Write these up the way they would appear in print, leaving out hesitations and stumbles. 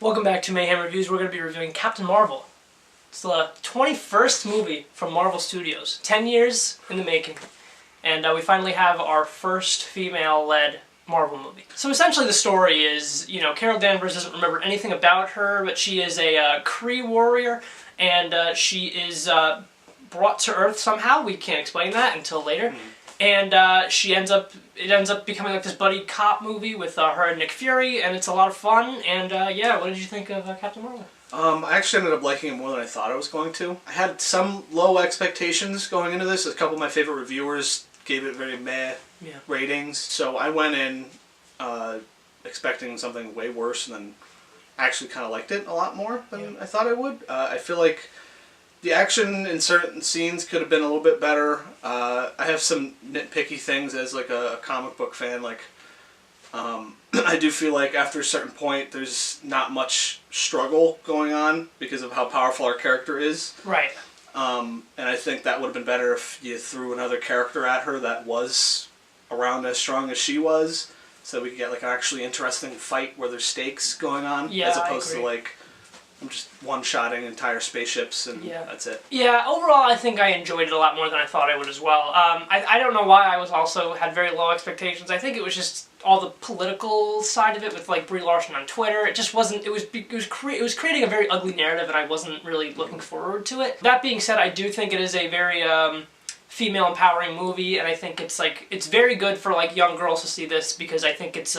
Welcome back to Mayhem Reviews. We're going to be reviewing Captain Marvel. It's the 21st movie from Marvel Studios. 10 years in the making. And we finally have our first female-led Marvel movie. So essentially the story is, Carol Danvers doesn't remember anything about her, but she is a Kree warrior, and she is brought to Earth somehow. We can't explain that until later. And it ends up becoming like this buddy cop movie with her and Nick Fury, and it's a lot of fun. And yeah, what did you think of Captain Marvel? I actually ended up liking it more than I thought I was going to. I had some low expectations going into this. A couple of my favorite reviewers gave it very meh ratings, so I went in expecting something way worse, and then actually kind of liked it a lot more than I thought I would. I feel like the action in certain scenes could have been a little bit better. I have some nitpicky things as like a comic book fan. Like, I do feel like after a certain point, there's not much struggle going on because of how powerful our character is. Right. And I think that would have been better if you threw another character at her that was around as strong as she was, so we could get like an actually interesting fight where there's stakes going on, as opposed to like I'm just one-shotting entire spaceships and that's it. Yeah, overall I think I enjoyed it a lot more than I thought I would as well. I don't know why I had very low expectations. I think it was just all the political side of it with like Brie Larson on Twitter. It just wasn't. It was creating a very ugly narrative, and I wasn't really looking forward to it. That being said, I do think it is a very female empowering movie, and I think it's very good for like young girls to see this, because I think it's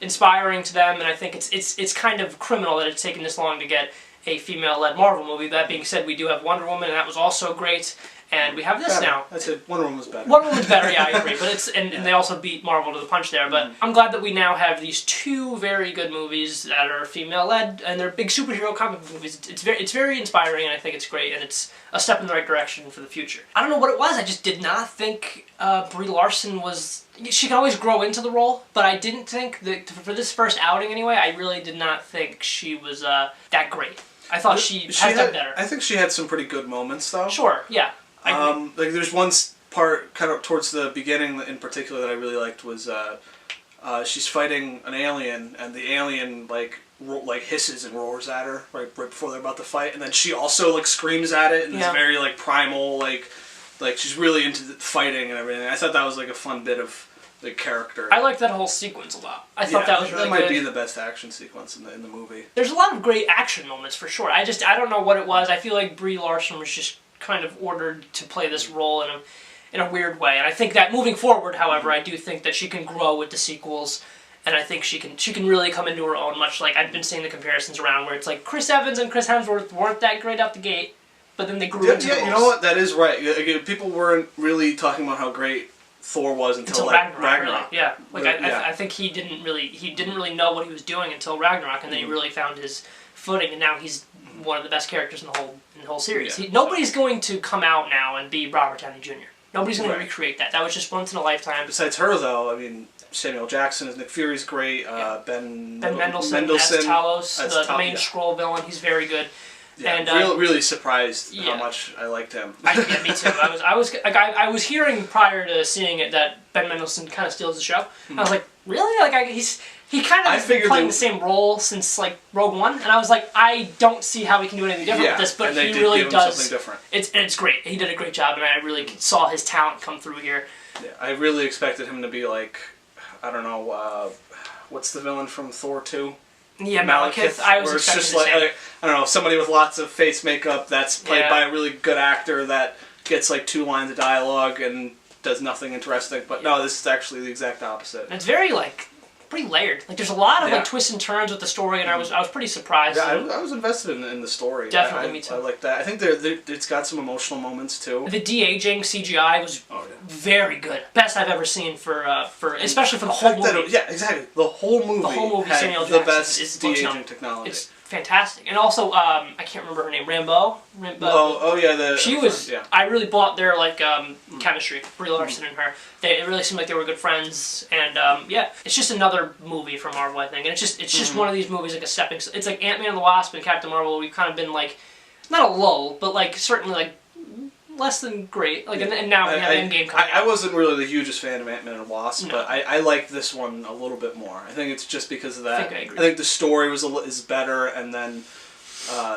inspiring to them, and I think it's kind of criminal that it's taken this long to get a female-led Marvel movie. That being said, we do have Wonder Woman, and that was also great, and we have this now. That's it. Wonder Woman was better. Wonder Woman's better, yeah, I agree. But and they also beat Marvel to the punch there. But I'm glad that we now have these two very good movies that are female-led, and they're big superhero comic book movies. It's very inspiring, and I think it's great, and it's a step in the right direction for the future. I don't know what it was. I just did not think Brie Larson was. She can always grow into the role, but I didn't think that for this first outing anyway. I really did not think she was that great. I thought she has done better. I think she had some pretty good moments, though. Sure, yeah. Like there's one part kind of towards the beginning in particular that I really liked was she's fighting an alien, and the alien like hisses and roars at her right before they're about to fight, and then she also like screams at it, and it's very like primal, like she's really into the fighting and everything. I thought that was like a fun bit of the character. I liked that whole sequence a lot. I thought that was really good. That might be the best action sequence in the movie. There's a lot of great action moments for sure. I don't know what it was. I feel like Brie Larson was just kind of ordered to play this role in a weird way. And I think that moving forward, however, I do think that she can grow with the sequels, and I think she can really come into her own. Much like I've been seeing the comparisons around where it's like Chris Evans and Chris Hemsworth weren't that great out the gate, but then they grew into the roles. You know what? That is right. People weren't really talking about how great Thor was until like, Ragnarok. Really. Yeah, I think he didn't really know what he was doing until Ragnarok, and then he really found his footing, and now he's one of the best characters in the whole series. Nobody's going to come out now and be Robert Downey Jr. Nobody's going to recreate that. That was just once in a lifetime. Besides her, though, I mean, Samuel Jackson as Nick Fury's great. Ben Mendelsohn as Talos, the main Skrull villain. He's very good. Yeah, and really surprised how much I liked him. Yeah, me too. I was hearing prior to seeing it that Ben Mendelsohn kind of steals the show. I was like, really? Like he kind of has been playing the same role since like Rogue One, and I was like, I don't see how he can do anything different with this, but he really does. Something different. It's great. He did a great job, and I really saw his talent come through here. Yeah, I really expected him to be like, I don't know, what's the villain from Thor 2? Yeah, Malekith. I was expecting just like I don't know, somebody with lots of face makeup that's played by a really good actor that gets like 2 lines of dialogue and does nothing interesting. But no, this is actually the exact opposite. And it's very pretty layered. Like there's a lot of twists and turns with the story, and I was pretty surprised. Yeah, I was invested in the story. Definitely, me too. I like that. I think it's got some emotional moments too. The de-aging CGI was very good. Best I've ever seen for especially for the whole movie. Yeah, exactly. The whole movie. The whole movie. Samuel Jackson, the best de-aging technology. It's fantastic, and also I can't remember her name. Rambeau. She was. Yeah. I really bought their chemistry. Brie Larson and her. It really seemed like they were good friends, and it's just another movie from Marvel, I think, and it's just one of these movies like a stepping. It's like Ant-Man and the Wasp and Captain Marvel. We've kind of been like, not a lull, but like certainly like less than great. Like, and now we have Endgame coming out. I wasn't really the hugest fan of Ant-Man and the Wasp, but I like this one a little bit more. I think it's just because of that. I think the story is better, and then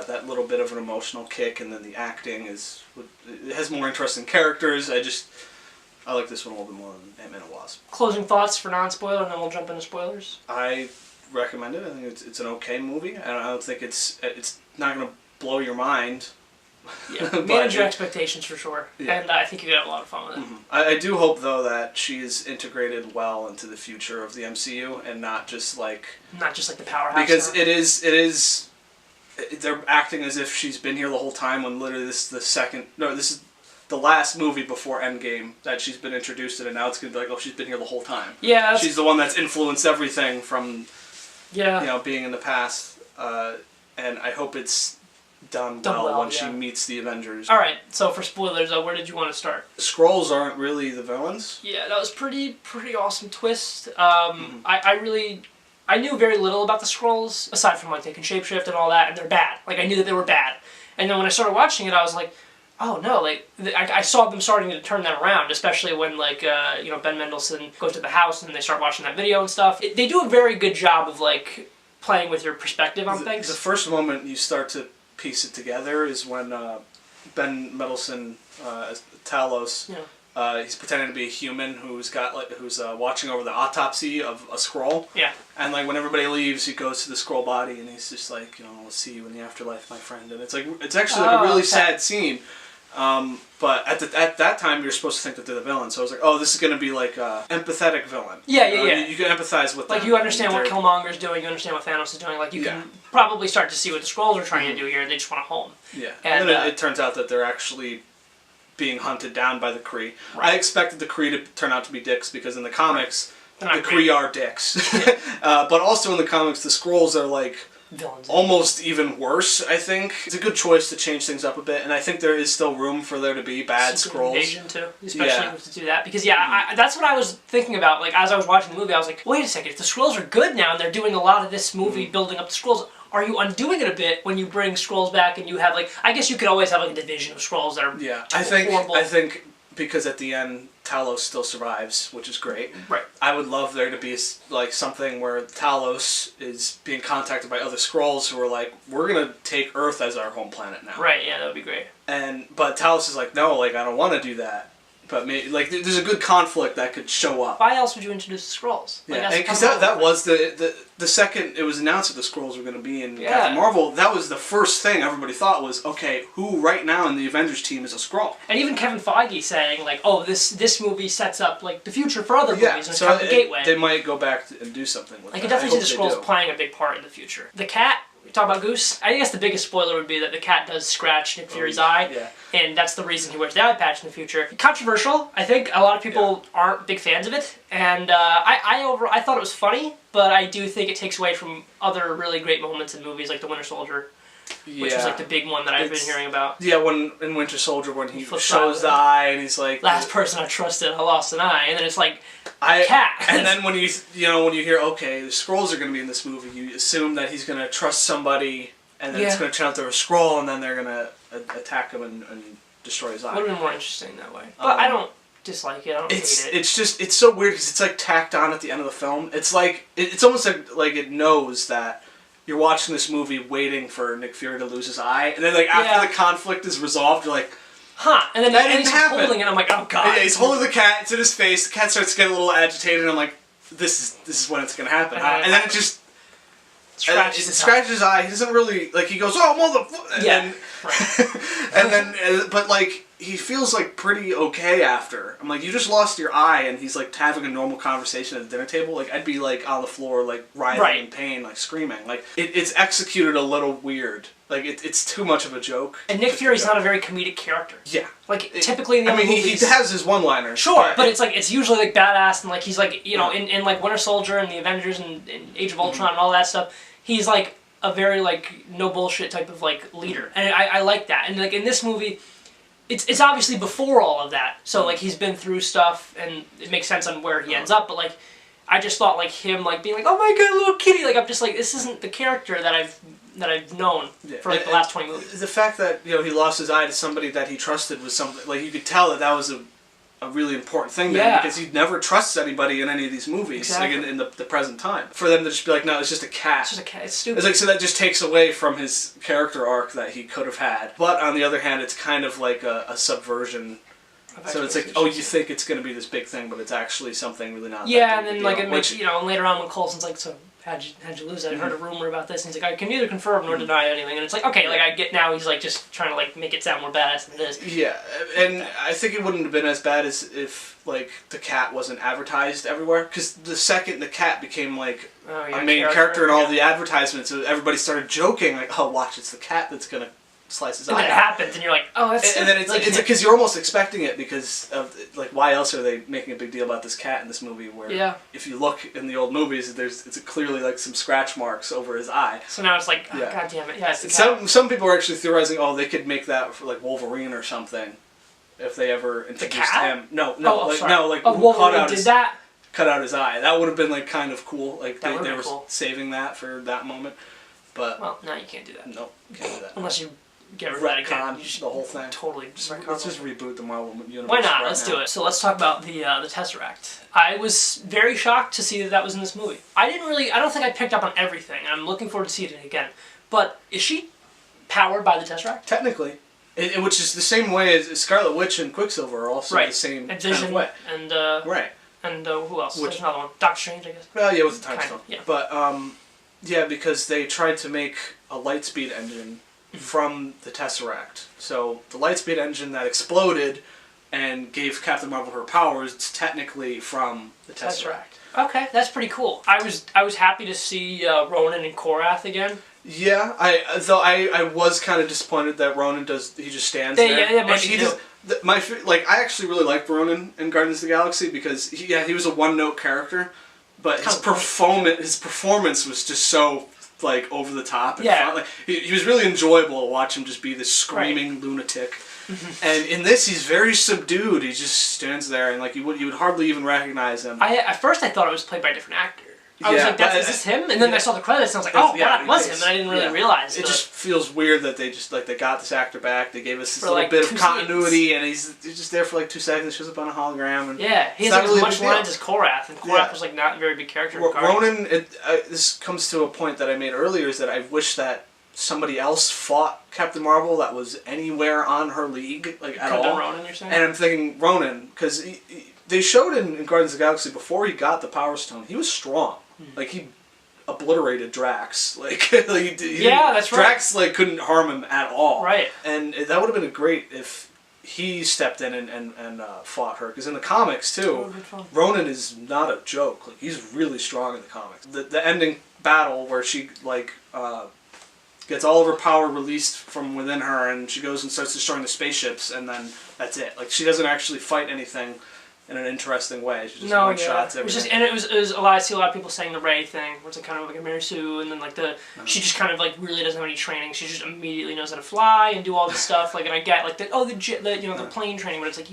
that little bit of an emotional kick, and then the acting it has more interesting characters. I like this one a little bit more than Ant-Man and Wasp. Closing thoughts for non-spoiler, and then we'll jump into spoilers. I recommend it. I think it's an okay movie. I don't think it's not going to blow your mind. Yeah, manage your expectations for sure, and I think you're going to have a lot of fun with it. Mm-hmm. I do hope, though, that she is integrated well into the future of the MCU, and not just like the powerhouse. Because it is. They're acting as if she's been here the whole time, when literally this is the last movie before Endgame that she's been introduced in, and now it's going to be like, oh, she's been here the whole time. Yeah. She's the one that's influenced everything from, being in the past, and I hope it's done well when she meets the Avengers. Alright, so for spoilers, where did you want to start? The Skrulls aren't really the villains. Yeah, that was pretty awesome twist. I knew very little about the Skrulls, aside from like they can shapeshift and all that, and they're bad. Like, I knew that they were bad. And then when I started watching it, I was like, oh no, like, I saw them starting to turn that around, especially when, like, Ben Mendelsohn goes to the house and they start watching that video and stuff. They do a very good job of, like, playing with your perspective on things. The first moment you start to piece it together is when Ben Mendelsohn, as Talos, he's pretending to be a human who's watching over the autopsy of a Skrull. Yeah. And like when everybody leaves, he goes to the Skrull body and he's just like, we'll see you in the afterlife, my friend. And it's actually like a really sad scene. But at that time, you're supposed to think that they're the villain. So I was like, oh, this is going to be like a empathetic villain. Yeah. You can empathize with them. Like, you understand what Killmonger's doing, you understand what Thanos is doing. Like, you can probably start to see what the Skrulls are trying to do here. They just want a home. Yeah. And then it turns out that they're actually being hunted down by the Kree. Right. I expected the Kree to turn out to be dicks, because in the comics, the Kree are dicks. But also in the comics, the Skrulls are like villains. Almost even worse, I think. It's a good choice to change things up a bit, and I think there is still room for there to be bad Skrulls. Invasion too, especially to do that. Because that's what I was thinking about. Like, as I was watching the movie, I was like, wait a second, if the Skrulls are good now, and they're doing a lot of this movie building up the Skrulls, are you undoing it a bit when you bring Skrulls back and you have, like, I guess you could always have like a division of Skrulls that are horrible. I think because at the end Talos still survives, which is great. Right. I would love there to be like something where Talos is being contacted by other Skrulls who are like, we're gonna take Earth as our home planet now. Right. Yeah, that would be great. But Talos is like, no, like I don't want to do that. But maybe, like, there's a good conflict that could show up. Why else would you introduce the Skrulls? Yeah, because that was the second it was announced that the Skrulls were going to be in Captain Marvel, that was the first thing everybody thought was, okay, who right now in the Avengers team is a Skrull? And even Kevin Feige saying, like, oh, this movie sets up, like, the future for other movies, and it's kind of a gateway. They might go back and do something with that. I can definitely see the Skrulls playing a big part in the future. The cat... Talk about Goose. I guess the biggest spoiler would be that the cat does scratch Nick Fury's eye, and that's the reason he wears the eye patch in the future. Controversial. I think a lot of people aren't big fans of it, and I thought it was funny, but I do think it takes away from other really great moments in movies like The Winter Soldier, which was like the big one that I've been hearing about. Yeah, when in Winter Soldier, when he shows the eye and he's like, last person I trusted, I lost an eye, and then it's like a cat. And then when you hear, okay, the Skrulls are going to be in this movie, you assume that he's going to trust somebody, and then it's going to turn out they're a Skrull, and then they're going to attack him and destroy his eye. Would have been more interesting that way. But I don't dislike it. I don't hate it. It's just, it's so weird because it's like tacked on at the end of the film. It's like, it's almost like it knows that you're watching this movie waiting for Nick Fury to lose his eye, and then like after the conflict is resolved, you're like, huh, and then he's holding it, I'm like, oh god. Yeah, he's holding the cat, it's in his face, the cat starts to get a little agitated, and I'm like, this is when it's gonna happen. And then it just scratches his eye. He doesn't really, like, he goes, oh, motherfucker! And then, but like, he feels like pretty okay after. I'm like, you just lost your eye, and he's like having a normal conversation at the dinner table. Like, I'd be like on the floor, like writhing in pain, like screaming. Like, it's executed a little weird. Like, it's too much of a joke. And Nick Fury's not a very comedic character. Yeah. Like, typically in the other movies... he has his one-liners. Sure, but it's like, it's usually like badass, and like, he's like, in like Winter Soldier and the Avengers and Age of Ultron and all that stuff, he's like a very like no bullshit type of like leader. And I like that. And like in this movie, it's obviously before all of that. So like he's been through stuff, and it makes sense on where he ends up, but like, I just thought like him like being like, oh my god, little kitty, like I'm just like, this isn't the character that I've I've known for like the last 20 movies. The fact that he lost his eye to somebody that he trusted was something like you could tell that was a really important thing to him because he never trusts anybody in any of these movies like in the present time. For them to just be like, no, it's just a cat. It's just a cat. It's stupid. It's like, so that just takes away from his character arc that he could have had. But on the other hand, it's kind of like a subversion. So it's like, oh, you think it's going to be this big thing, but it's actually something really not. Yeah, and then like it makes later on when Coulson's like, so how'd you lose it? I heard a rumor about this, and he's like, I can neither confirm nor deny anything, and it's like, okay, like I get now he's like just trying to like make it sound more badass than this. Yeah, and I think it wouldn't have been as bad as if like the cat wasn't advertised everywhere, because the second the cat became like a main character in all the advertisements, everybody started joking like, oh, watch, it's the cat that's gonna slice his eye. And then it happens, and you're like, oh, that's. And then it's because you're almost expecting it because of like why else are they making a big deal about this cat in this movie? Where if you look in the old movies, it's clearly like some scratch marks over his eye. So now it's like, oh, god damn it, it's the cat. Some people are actually theorizing, oh, they could make that for like Wolverine or something, if they ever introduced him. No, Wolverine did that. Cut out his eye. That would have been like kind of cool. Like they were cool. saving that for that moment. But well, no, you can't do that. No, you can't do that unless you get rid of that again. The whole thing. Totally. Let's just reboot the Marvel universe. Why not? Let's do it. So let's talk about the Tesseract. I was very shocked to see that was in this movie. I don't think I picked up on everything. I'm looking forward to seeing it again. But is she powered by the Tesseract? Technically. Which is the same way as Scarlet Witch and Quicksilver are also the same and Vision, kind of way. And, right. And who else? There's another one. Doctor Strange, I guess. Well, yeah, with the Time Stone. Yeah. But, yeah, because they tried to make a Lightspeed engine from the Tesseract. So the Lightspeed engine that exploded and gave Captain Marvel her powers, it's technically from the Tesseract. Okay, that's pretty cool. I was happy to see Ronan and Korath again. Yeah, I was kind of disappointed that Ronan he just stands there. Yeah, and he does. I actually really liked Ronan in Guardians of the Galaxy because he was a one-note character, but his performance was just so like over the top and fun. Like he was really enjoyable to watch him just be this screaming lunatic. And in this, he's very subdued. He just stands there, and like you would hardly even recognize him. At first, I thought it was played by a different actor. I was like, is this him? And then I saw the credits, and I was like, oh, God, it was him. And I didn't really realize. It just feels weird that they got this actor back. They gave us this little bit of continuity, and he's just there for like 2 seconds. Shows up on a hologram. And he has like as much lines as Korath, and Korath was like not a very big character. Ronan, this comes to a point that I made earlier, is that I wish that somebody else fought Captain Marvel that was anywhere on her league, like at all. Ronan, you're saying? And I'm thinking Ronan, because they showed in Guardians of the Galaxy before he got the Power Stone, he was strong. Like he obliterated Drax. That's right. Drax like couldn't harm him at all. Right. And that would have been great if he stepped in and fought her, because in the comics too, Ronan is not a joke. Like he's really strong in the comics. The ending battle where she like gets all of her power released from within her, and she goes and starts destroying the spaceships, and then that's it. Like she doesn't actually fight anything in an interesting way. She just one-shots everything. And it was I see a lot of people saying the Rey thing, where it's like kind of like a Mary Sue, and then like she just kind of like really doesn't have any training. She just immediately knows how to fly and do all this stuff. Like, and I get like the plane training, but it's like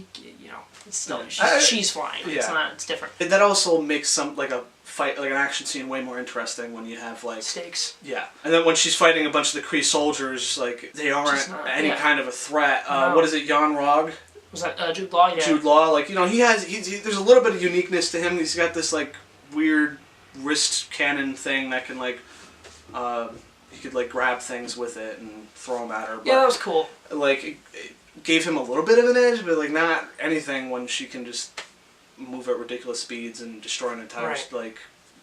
it's still she's flying. Yeah. It's different. That also makes some like a fight, like an action scene, way more interesting when you have like stakes. Yeah, and then when she's fighting a bunch of the Kree soldiers, like they aren't any kind of a threat. No. What is it, Jan Rog? Was that Jude Law? Yeah. Jude Law, like there's a little bit of uniqueness to him. He's got this like weird wrist cannon thing that can like he could like grab things with it and throw them at her. But, that was cool. Like it gave him a little bit of an edge, but like not anything when she can just move at ridiculous speeds and destroy an entire like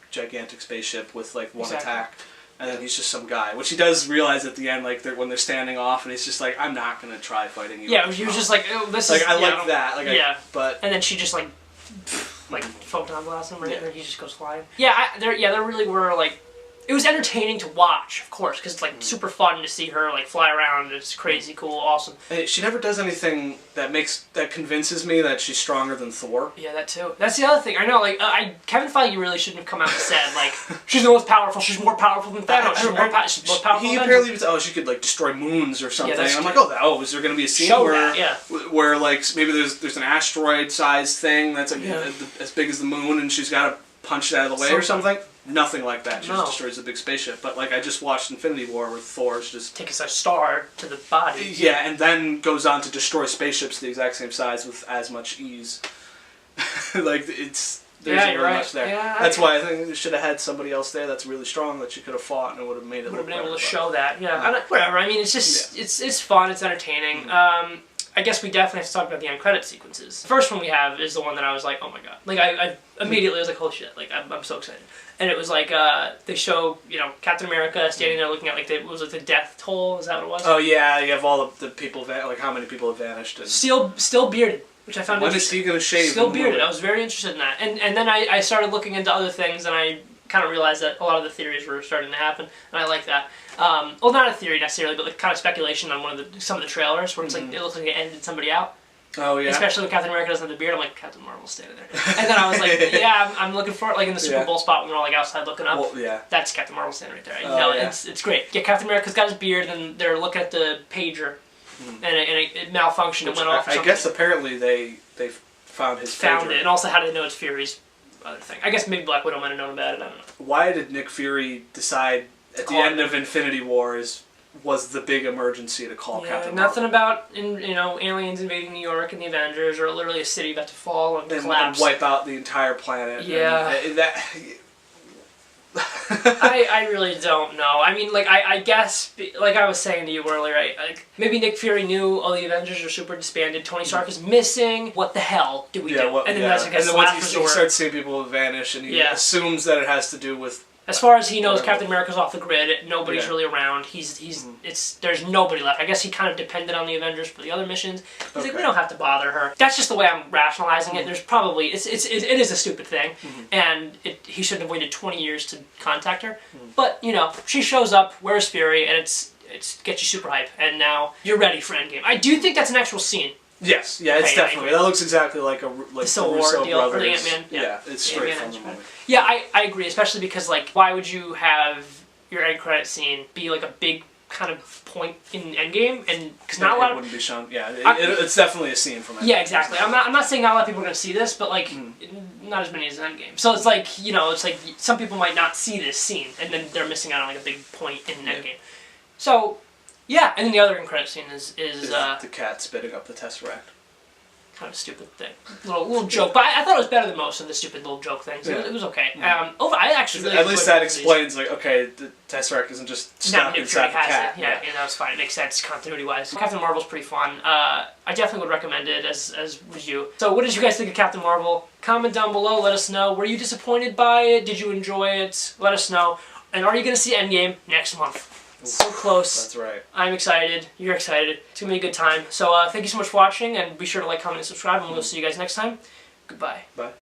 gigantic spaceship with like one attack. And then he's just some guy, which he does realize at the end, like when they're standing off, and he's just like, "I'm not gonna try fighting you." Yeah, he was just like, oh, "This is." Like I like that. Like, but and then she just like photon blast him, right? And then he just goes flying. Yeah, there really were like. It was entertaining to watch, of course, because it's like super fun to see her like fly around. It's crazy, cool, awesome. She never does anything that convinces me that she's stronger than Thor. Yeah, that too. That's the other thing. I know, like Kevin Feige really shouldn't have come out and said like she's the most powerful. She's more powerful than Thanos. She's more powerful. He apparently was, she could like destroy moons or something. I'm like, is there going to be a scene where like maybe there's an asteroid-sized thing that's like as big as the moon, and she's got to punch it out of the way or something? nothing like that. She No. just destroys a big spaceship. But like I just watched Infinity War where Thor's just takes a star to the body. Yeah, and then goes on to destroy spaceships the exact same size with as much ease. Like there's very much there. Yeah, that's why I think they should have had somebody else there that's really strong that she could have fought and it would have made it. Would have been able to show that. Yeah, whatever. I mean, it's just it's fun. It's entertaining. I guess we definitely have to talk about the end credit sequences. The first one we have is the one that I was like, oh my god. Like, I immediately was like, holy shit. Like, I'm so excited. And it was like, they show, Captain America standing there looking at, like, was it the death toll? Is that what it was? Oh, yeah. You have all of the people, like, how many people have vanished. And Still bearded, which I found interesting. When is he going to shave? Still bearded. I was very interested in that. And then I started looking into other things, and I kind of realized that a lot of the theories were starting to happen, and I like that. Well, not a theory necessarily, but like kind of speculation on some of the trailers where it's like it looks like it ended somebody out. Oh yeah. Especially when Captain America doesn't have the beard, I'm like, Captain Marvel's standing there. And then I was like, yeah, I'm looking for it, like in the Super Bowl spot when they're all like outside looking up. Well, yeah. That's Captain Marvel standing right there. It's great. Yeah, Captain America's got his beard, and they're looking at the pager, and it malfunctioned. It went off. I guess apparently they found his pager. It, and also how did they know it's Fury's other thing? I guess maybe Black Widow might have known about it. I don't know. Why did Nick Fury decide at the end of Infinity War was the big emergency to call Captain Marvel? Nothing about aliens invading New York and the Avengers, or literally a city about to fall and collapse and wipe out the entire planet. Yeah. And I really don't know. I mean, like, I guess, like I was saying to you earlier, maybe Nick Fury knew all the Avengers are super disbanded, Tony Stark is missing, what the hell do we do? And then that's like his last resort. He starts seeing people vanish, and he assumes that it has to do with... As far as he knows, Captain America's off the grid. Nobody's really around. There's nobody left. I guess he kind of depended on the Avengers for the other missions. He's like, we don't have to bother her. That's just the way I'm rationalizing it. There's probably it is a stupid thing, and he shouldn't have waited 20 years to contact her. But she shows up. Where's Fury? And it's gets you super hype. And now you're ready for Endgame. I do think that's an actual scene. Yes, it's definitely. That looks exactly like the Civil War deal, or the Ant-Man. Yeah, it's straight from the movie. Yeah, I agree, especially because, like, why would you have your end credit scene be, like, a big kind of point in Endgame? And because not a lot of... It wouldn't be shown. Yeah, it's definitely a scene from Endgame. Yeah, exactly. I'm not saying not a lot of people are going to see this, but, like, not as many as Endgame. So it's like, it's like some people might not see this scene, and then they're missing out on, like, a big point in Endgame. So, yeah, and then the other end credit scene is the cat spitting up the Tesseract. Kind of a stupid thing. Little joke. But I thought it was better than most of the stupid little joke things. It was okay. I actually really at least that explains, like, okay, the Tesseract isn't just stuck inside the cat. Yeah, that was fine. It makes sense continuity-wise. Captain Marvel's pretty fun. I definitely would recommend it, as would you. So what did you guys think of Captain Marvel? Comment down below. Let us know. Were you disappointed by it? Did you enjoy it? Let us know. And are you going to see Endgame next month? So close. That's right. I'm excited. You're excited. It's going to be a good time. So thank you so much for watching, and be sure to like, comment, and subscribe, and we'll see you guys next time. Goodbye. Bye.